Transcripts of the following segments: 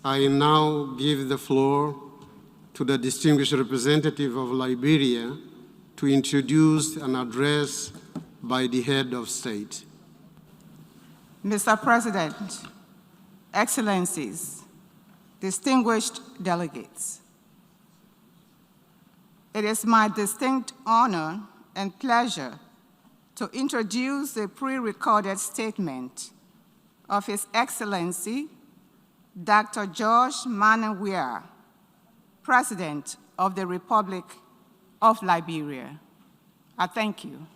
I now give the floor to the distinguished representative of Liberia to introduce an address by the head of state. Mr. President, Excellencies, distinguished delegates, it is my distinct honor and pleasure to introduce the pre-recorded statement of His Excellency, Dr. George Manneh Weah, President of the Republic of Liberia. I thank you.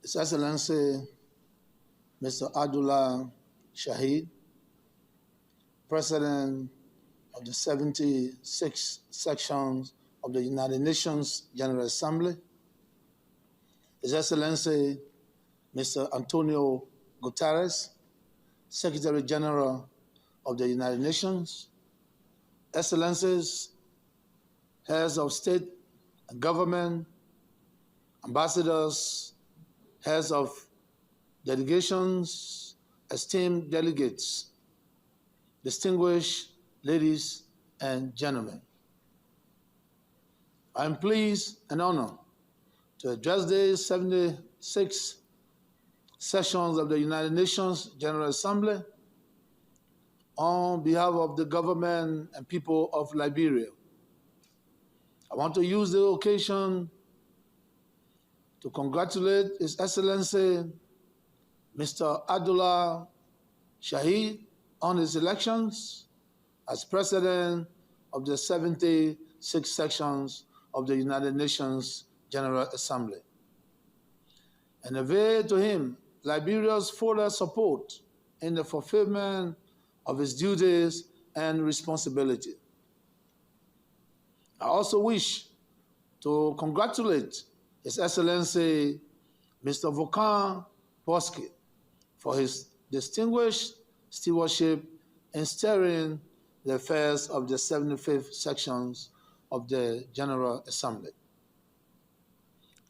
His Excellency, Mr. Abdullah Shahid, President of the 76 sections of the United Nations General Assembly, His Excellency, Mr. Antonio Guterres, Secretary General of the United Nations, Excellencies, Heads of State and Government, Ambassadors, Heads of Delegations, esteemed delegates, distinguished ladies and gentlemen. I am pleased and honored to address the 76 sessions of the United Nations General Assembly on behalf of the government and people of Liberia. I want to use the occasion to congratulate His Excellency, Mr. Abdullah Shahid, on his elections as President of the 76 sections of the United Nations General Assembly, and convey to him Liberia's fuller support in the fulfillment of his duties and responsibility. I also wish to congratulate His Excellency Mr. Volkan Bozkır for his distinguished stewardship in steering the affairs of the 75th sections of the General Assembly.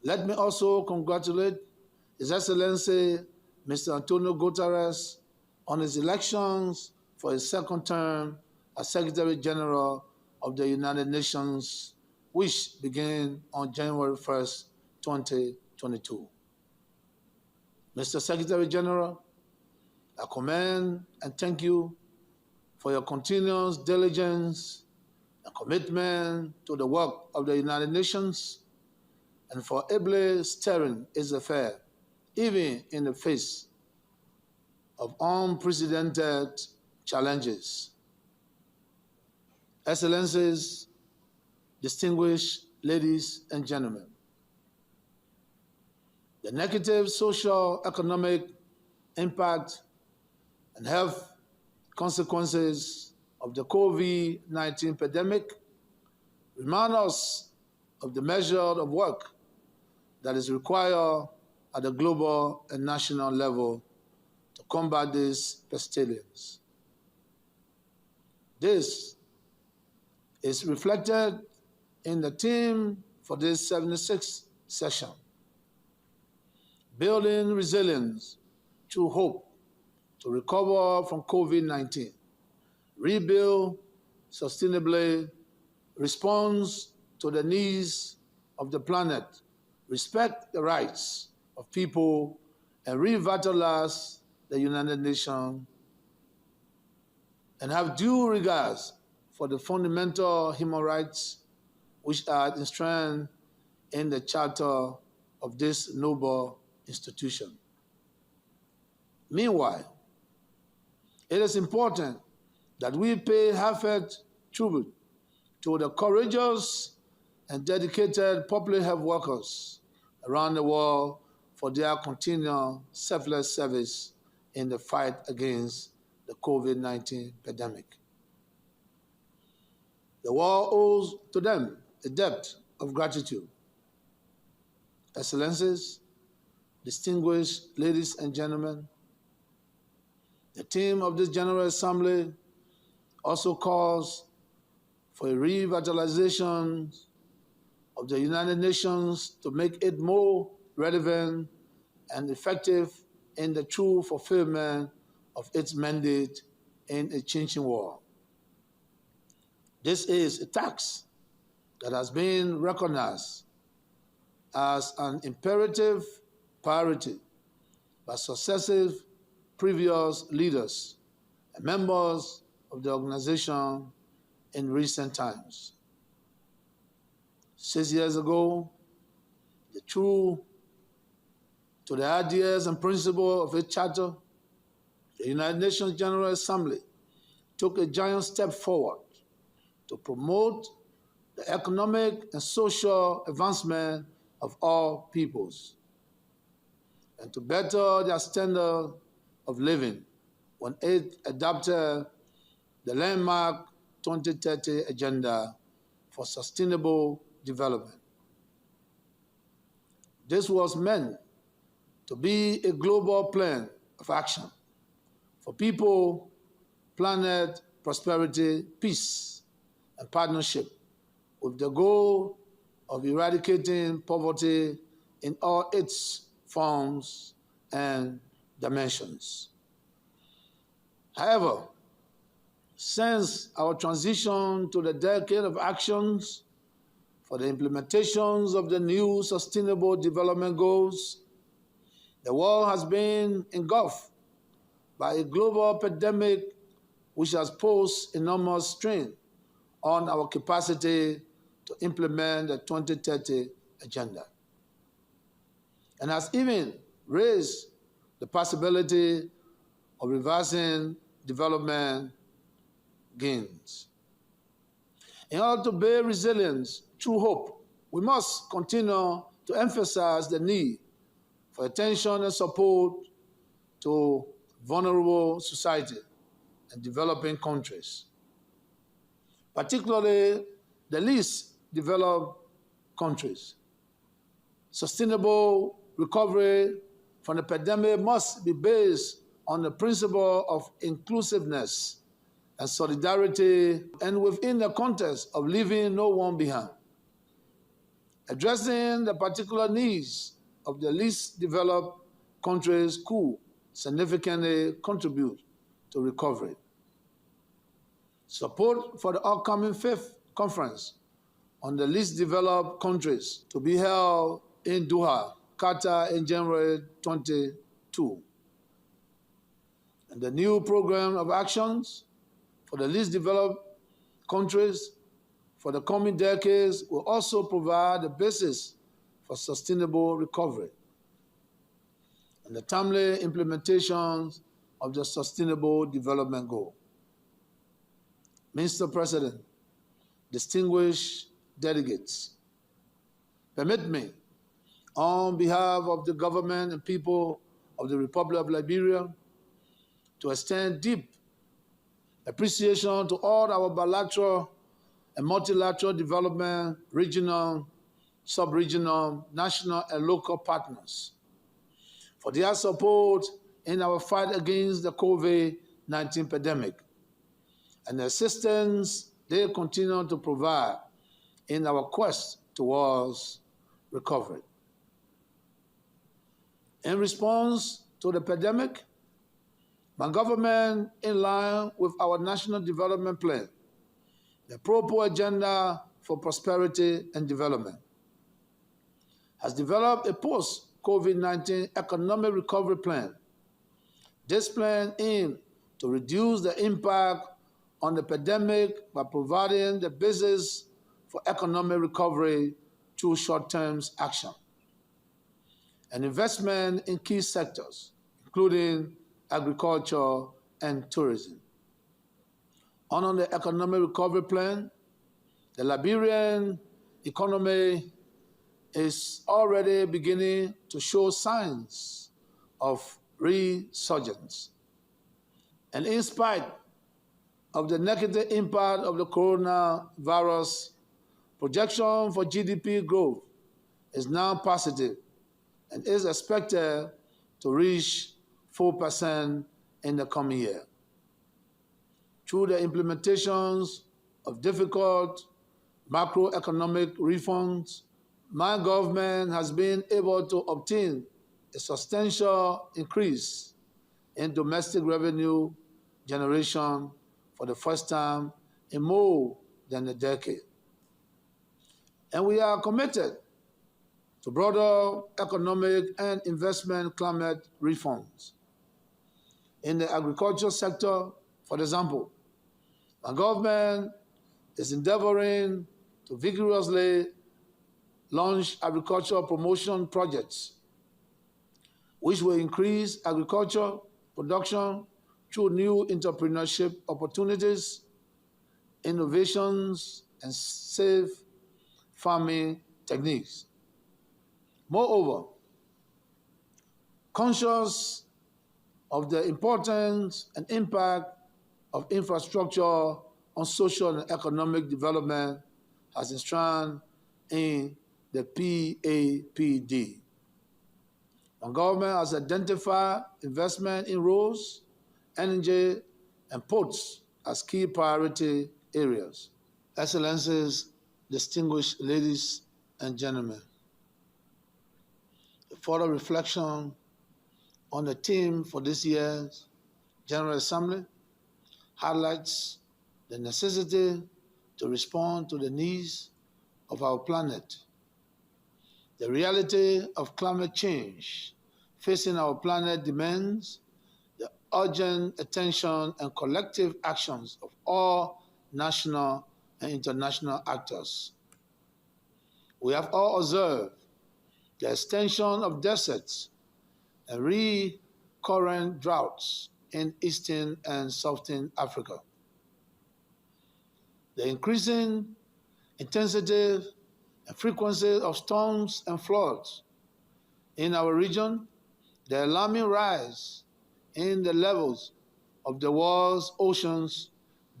Let me also congratulate His Excellency Mr. Antonio Guterres on his elections for his second term as Secretary General of the United Nations, which began on January 1st, 2022. Mr. Secretary General, I commend and thank you for your continuous diligence and commitment to the work of the United Nations and for ably steering its affairs, even in the face of unprecedented challenges. Excellencies, distinguished ladies and gentlemen, the negative social, economic impact and health consequences of the COVID-19 pandemic remind us of the measure of work that is required at the global and national level to combat this pestilence. This is reflected in the theme for this 76th session: building resilience through hope to recover from COVID-19, rebuild sustainably, response to the needs of the planet, respect the rights of people, and revitalize the United Nations, and have due regards for the fundamental human rights which are enshrined in the charter of this noble institution. Meanwhile, it is important that we pay heartfelt tribute to the courageous and dedicated public health workers around the world for their continual selfless service in the fight against the COVID-19 pandemic. The world owes to them a debt of gratitude. Excellencies, distinguished ladies and gentlemen, the theme of this General Assembly also calls for a revitalization of the United Nations to make it more relevant and effective in the true fulfillment of its mandate in a changing world. This is a task that has been recognized as an imperative priority by successive previous leaders and members of the organization in recent times. 6 years ago, true to the ideas and principles of its charter, the United Nations General Assembly took a giant step forward to promote the economic and social advancement of all peoples and to better their standard of living when it adopted the landmark 2030 Agenda for Sustainable Development. This was meant to be a global plan of action for people, planet, prosperity, peace, and partnership with the goal of eradicating poverty in all its forms and dimensions. However, since our transition to the decade of actions for the implementations of the new Sustainable Development Goals, the world has been engulfed by a global pandemic which has posed enormous strain on our capacity to implement the 2030 Agenda and has even raised the possibility of reversing development gains. In order to build resilience through hope, we must continue to emphasize the need for attention and support to vulnerable society and developing countries, particularly the least developed countries. Sustainable recovery from the pandemic must be based on the principle of inclusiveness and solidarity, and within the context of leaving no one behind. Addressing the particular needs of the least developed countries could significantly contribute to recovery. Support for the upcoming 5th Conference on the Least Developed Countries to be held in Doha, Qatar in January 2022. And the new program of actions for the least developed countries for the coming decades will also provide the basis for sustainable recovery and the timely implementation of the Sustainable Development Goal. Mr. President, distinguished delegates, permit me, on behalf of the government and people of the Republic of Liberia, to extend deep appreciation to all our bilateral and multilateral development, regional, sub-regional, national, and local partners for their support in our fight against the COVID-19 pandemic and the assistance they continue to provide in our quest towards recovery. In response to the pandemic, my government, in line with our National Development Plan, the proper Agenda for Prosperity and Development, has developed a post-COVID-19 economic recovery plan. This plan aims to reduce the impact on the pandemic by providing the basis for economic recovery through short-term action and investment in key sectors, including agriculture and tourism. On the economic recovery plan, the Liberian economy is already beginning to show signs of resurgence. And in spite of the negative impact of the coronavirus, projection for GDP growth is now positive and is expected to reach 4% in the coming year. Through the implementations of difficult macroeconomic reforms, my government has been able to obtain a substantial increase in domestic revenue generation for the first time in more than a decade. And we are committed to broader economic and investment climate reforms. In the agriculture sector, for example, my government is endeavoring to vigorously launch agricultural promotion projects, which will increase agriculture production through new entrepreneurship opportunities, innovations, and safe farming techniques. Moreover, conscious of the importance and impact of infrastructure on social and economic development has enshrined in the PAPD. My government has identified investment in roads, energy, and ports as key priority areas. Excellencies, distinguished ladies and gentlemen, a further reflection on the theme for this year's General Assembly highlights the necessity to respond to the needs of our planet. The reality of climate change facing our planet demands the urgent attention and collective actions of all national and international actors. We have all observed the extension of deserts and recurrent droughts in Eastern and Southern Africa. The increasing intensity and frequency of storms and floods in our region, the alarming rise in the levels of the world's oceans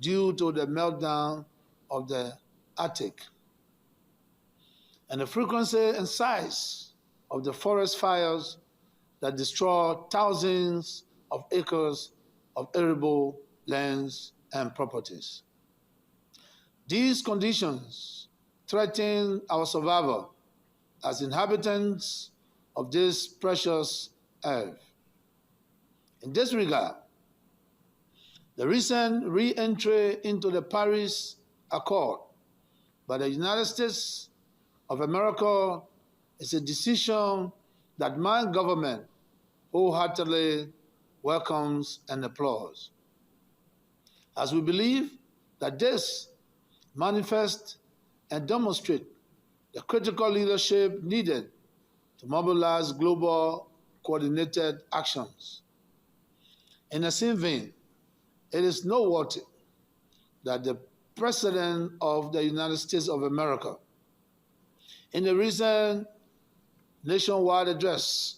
due to the meltdown of the Arctic, and the frequency and size of the forest fires that destroy thousands of acres of arable lands and properties. These conditions threaten our survival as inhabitants of this precious earth. In this regard, the recent re-entry into the Paris Accord by the United States of America is a decision that my government wholeheartedly welcomes and applauds, as we believe that this manifests and demonstrates the critical leadership needed to mobilize global coordinated actions. In the same vein, it is noteworthy that the President of the United States of America, in the recent nationwide address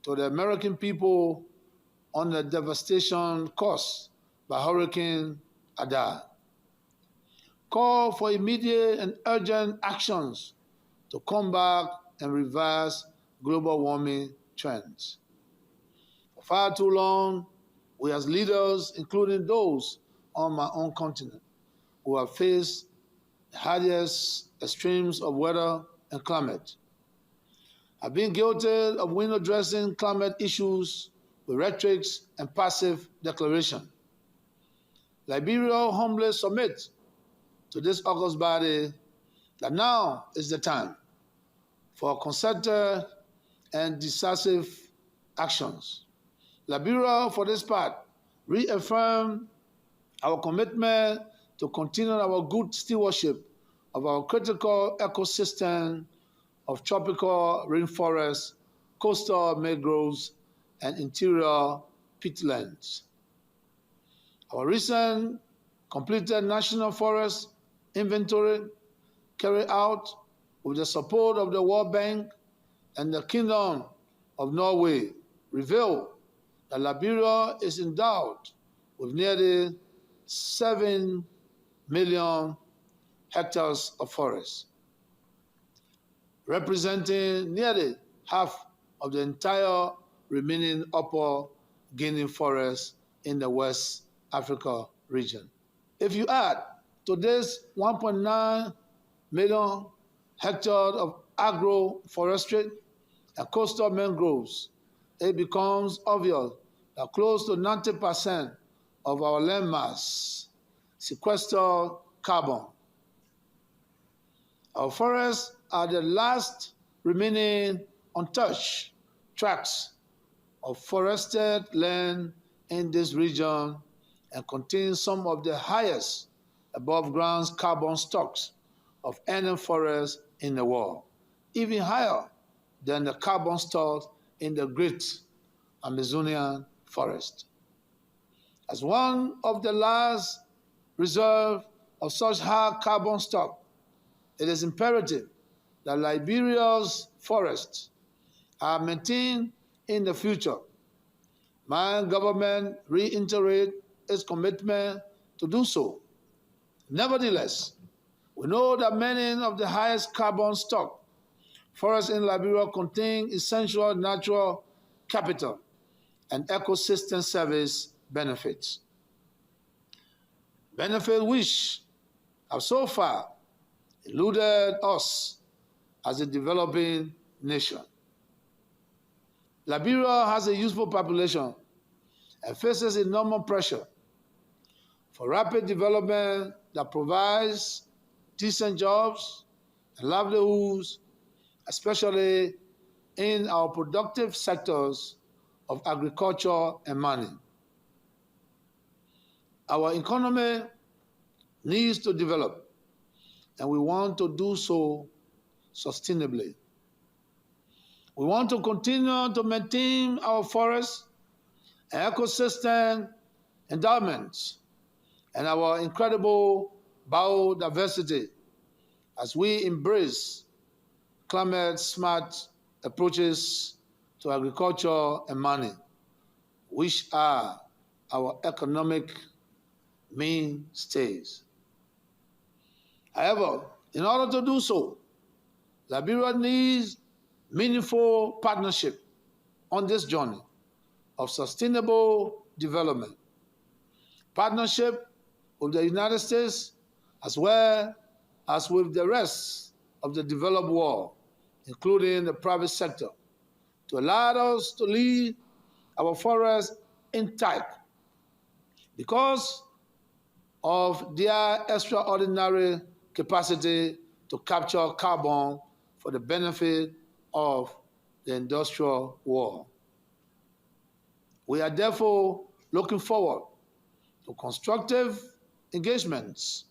to the American people on the devastation caused by Hurricane Ida, called for immediate and urgent actions to combat and reverse global warming trends. For far too long, we as leaders, including those on my own continent, who have faced the hardest extremes of weather and climate, have been guilty of window dressing climate issues with rhetorics and passive declaration. Liberia humbly submits to this august body that now is the time for concerted and decisive actions. Liberia, for this part, reaffirmed our commitment to continue our good stewardship of our critical ecosystem of tropical rainforests, coastal mangroves, and interior peatlands. Our recent completed National Forest Inventory, carried out with the support of the World Bank and the Kingdom of Norway, revealed that Liberia is endowed with nearly 7 million hectares of forest, representing nearly half of the entire remaining Upper Guinea forest in the West Africa region. If you add to this 1.9 million hectares of agroforestry and coastal mangroves, it becomes obvious that close to 90% of our landmass sequester carbon. Our forests are the last remaining untouched tracts of forested land in this region and contain some of the highest above ground carbon stocks of any forest in the world, even higher than the carbon stocks in the Great Amazonian forest. As one of the last reserves of such high carbon stock, it is imperative that Liberia's forests are maintained in the future. My government reiterates its commitment to do so. Nevertheless, we know that many of the highest carbon stock forests in Liberia contain essential natural capital and ecosystem service benefits. Benefits which have so far eluded us as a developing nation. Liberia has a youthful population and faces enormous pressure for rapid development that provides decent jobs and livelihoods, especially in our productive sectors of agriculture and mining. Our economy needs to develop, and we want to do so sustainably. We want to continue to maintain our forests and ecosystem endowments and our incredible biodiversity as we embrace climate-smart approaches to agriculture and mining, which are our economic mainstays. However, in order to do so, Liberia needs meaningful partnership on this journey of sustainable development. Partnership with the United States as well as with the rest of the developed world, including the private sector, to allow us to leave our forests intact because of their extraordinary capacity to capture carbon for the benefit of the industrial world. We are therefore looking forward to constructive engagements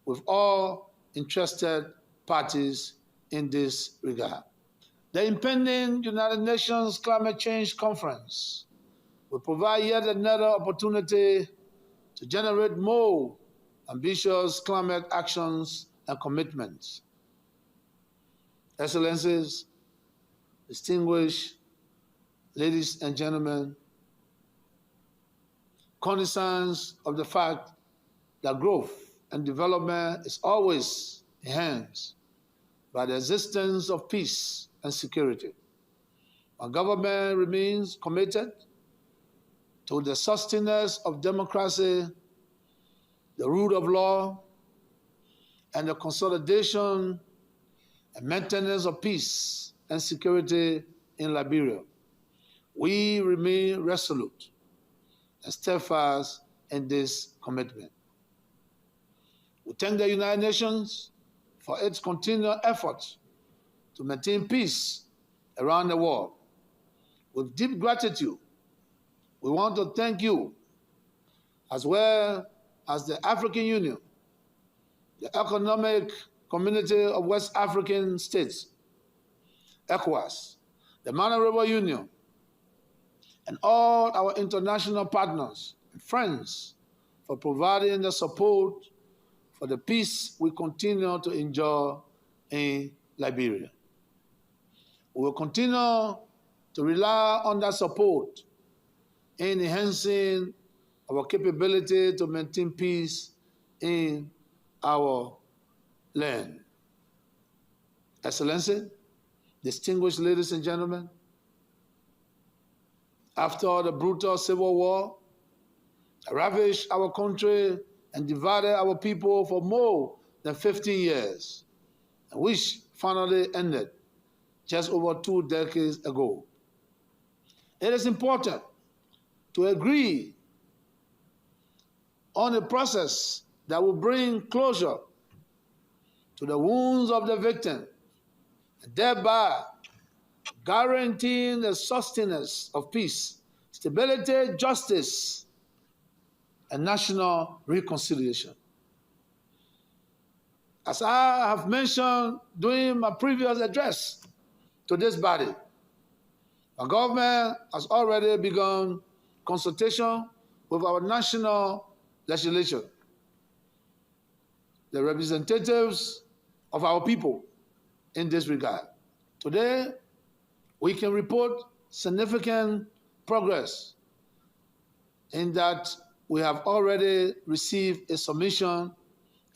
with all interested parties in this regard. The impending United Nations Climate Change Conference will provide yet another opportunity to generate more ambitious climate actions and commitments. Excellencies, distinguished ladies and gentlemen, cognizance of the fact that growth and development is always enhanced by the existence of peace and security. Our government remains committed to the sustenance of democracy, the rule of law, and the consolidation and maintenance of peace and security in Liberia. We remain resolute and steadfast in this commitment. We thank the United Nations for its continued efforts to maintain peace around the world. With deep gratitude, we want to thank you, as well as the African Union, the Economic Community of West African States, ECOWAS, the Manneh Weah Union, and all our international partners and friends for providing the support for the peace we continue to enjoy in Liberia. We will continue to rely on that support in enhancing our capability to maintain peace in our land. Excellency, distinguished ladies and gentlemen, after the brutal civil war that ravaged our country and divided our people for more than 15 years, and which finally ended just over 2 decades ago, it is important to agree on a process that will bring closure to the wounds of the victim, and thereby guaranteeing the sustenance of peace, stability, justice, and national reconciliation. As I have mentioned during my previous address to this body, our government has already begun consultation with our national legislature, the representatives of our people in this regard. Today, we can report significant progress in that we have already received a submission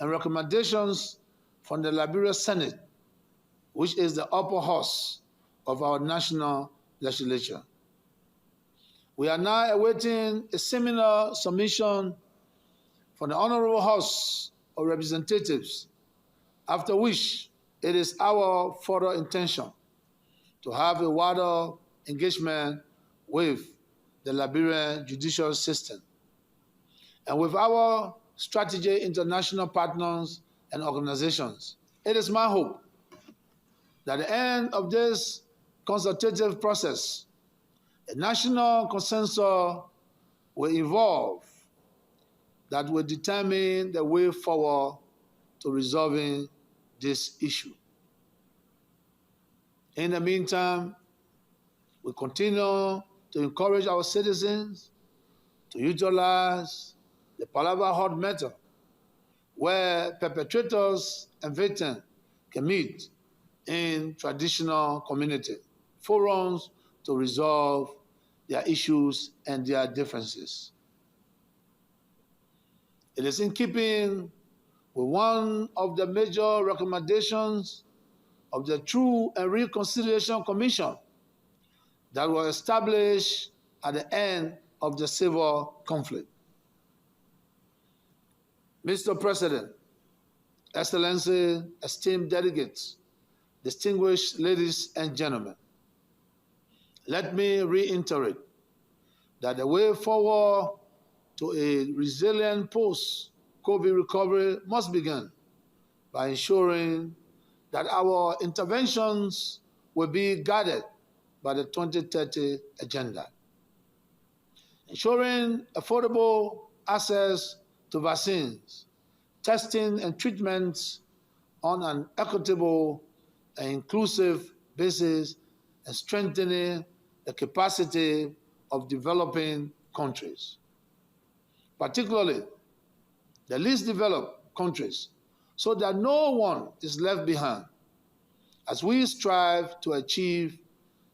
and recommendations from the Liberia Senate, which is the upper house of our national legislature. We are now awaiting a similar submission from the Honorable House of Representatives, after which it is our further intention to have a wider engagement with the Liberian judicial system and with our strategic international partners and organizations. It is my hope that at the end of this consultative process, a national consensus will evolve that will determine the way forward to resolving this issue. In the meantime, we continue to encourage our citizens to utilize the Palava Hot method, where perpetrators and victims can meet in traditional community forums to resolve their issues and their differences. It is in keeping with one of the major recommendations of the Truth and Reconciliation Commission that was established at the end of the civil conflict. Mr. President, Excellency, esteemed delegates, distinguished ladies and gentlemen, let me reiterate that the way forward to a resilient post-COVID recovery must begin by ensuring that our interventions will be guided by the 2030 agenda. Ensuring affordable access to vaccines, testing and treatments on an equitable and inclusive basis, and strengthening the capacity of developing countries, particularly the least developed countries, so that no one is left behind as we strive to achieve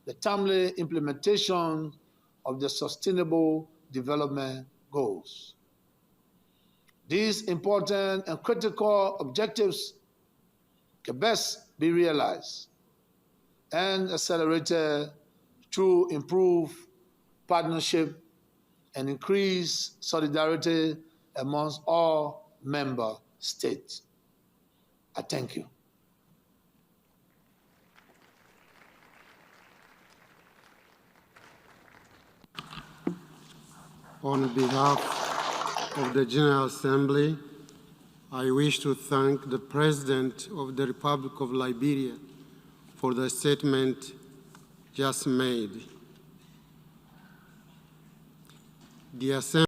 the timely implementation of the Sustainable Development Goals. These important and critical objectives can best be realized and accelerated through improved partnership and increased solidarity amongst all member states. I thank you. On behalf of the General Assembly, I wish to thank the President of the Republic of Liberia for the statement just made. The Assembly